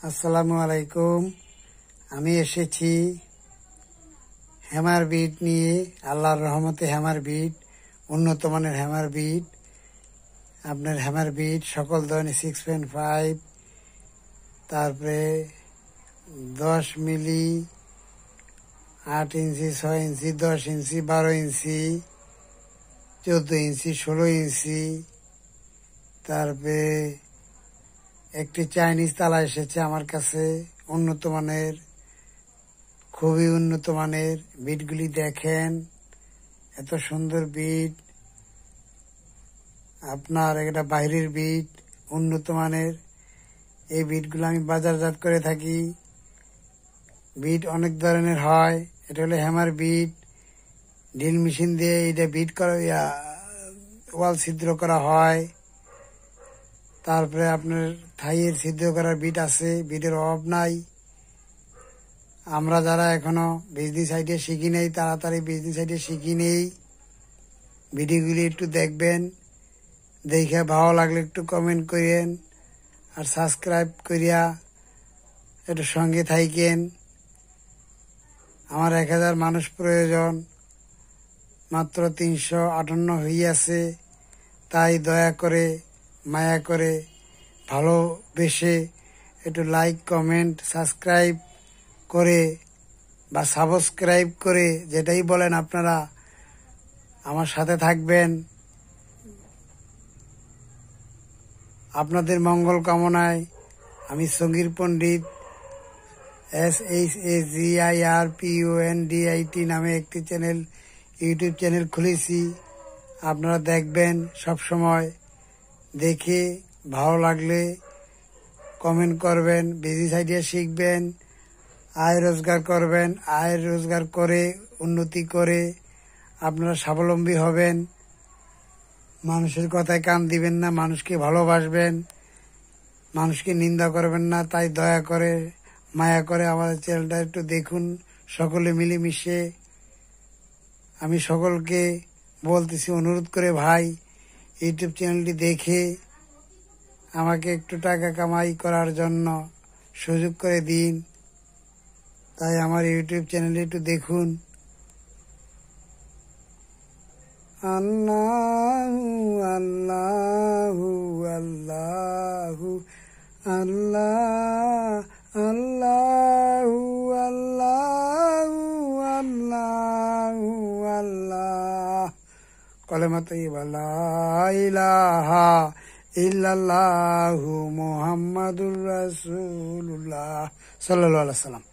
আসসালামু আলাইকুম। আমি এসেছি হ্যামার বিট নিয়ে। আল্লাহর রহমতে হ্যামার বিট, উন্নত মানের হ্যামার বিট। আপনার হ্যামার বিট সকল ধরনের 6.5, তারপরে 10 মিলি, 8 ইঞ্চি, 6 ইঞ্চি, 10 ইঞ্চি, 12 ইঞ্চি, 14 ইঞ্চি, 16 ইঞ্চি। তারপরে একটি চাইনিজ তালা এসেছে আমার কাছে, উন্নত মানের, খুবই উন্নত মানের। বিটগুলি দেখেন, এত সুন্দর বিট। আপনার এটা বাইরের বিট, উন্নত মানের। এই বিটগুলো আমি বাজারজাত করে থাকি। বিট অনেক ধরনের হয়। এটা হলো হ্যামার বিট। ড্রিল মেশিন দিয়ে এটা বিট করা, ওয়াল ছিদ্র করা হয়। তারপরে আপনার থাইয়ের ছিদ্র করার বিট আছে, বিটের অভাব নাই। আমরা যারা এখনো বিজনেস সাইডে শিখি নেই, তাড়াতাড়ি বিজনেস সাইডে শিখি নেই। ভিডিওগুলি একটু দেখবেন, দেখে ভালো লাগলে একটু কমেন্ট করেন, আর সাবস্ক্রাইব করিয়া একটু সঙ্গে থাকেন। আমার 1000 মানুষ প্রয়োজন, মাত্র 358 হইয়াছে। তাই দয়া করে, মায়া করে, ভালোবেসে একটু লাইক, কমেন্ট, সাবস্ক্রাইব করে বা সাবস্ক্রাইব করে, যেটাই বলেন আপনারা, আমার সাথে থাকবেন। আপনাদের মঙ্গল কামনায় আমি সঙ্গীর পণ্ডিত SHAGIRPONDIT নামে একটি ইউটিউব চ্যানেল খুলেছি। আপনারা দেখবেন সব সময়। দেখে ভালো লাগলে কমেন্ট করবেন, বিজনেস আইডিয়া শিখবেন, আয় রোজগার করবেন। আয় রোজগার করে, উন্নতি করে আপনারা স্বাবলম্বী হবেন। মানুষের কথায় কান দিবেন না, মানুষকে ভালোবাসবেন, মানুষকে নিন্দা করবেন না। তাই দয়া করে, মায়া করে আমাদের চ্যানেলটা একটু দেখুন, সকলে মিলেমিশে। আমি সকলকে বলতেছি, অনুরোধ করে, ভাই, ইউটিউব চ্যানেলটি দেখে আমাকে একটু টাকা কামাই করার জন্য সুযোগ করে দিন। তাই আমার ইউটিউব চ্যানেলটি একটু দেখুন। আল্লাহু আল্লাহু আল্লাহু আল্লাহ আল্লাহু আল্লাহু আল্লাহু আল্লাহ। কলেমা তাইয়্যিবা লা ইলাহা ইল্লাল্লাহু মুহাম্মাদুর রাসূলুল্লাহ সাল্লাল্লাহু আলাইহি ওয়াসাল্লাম।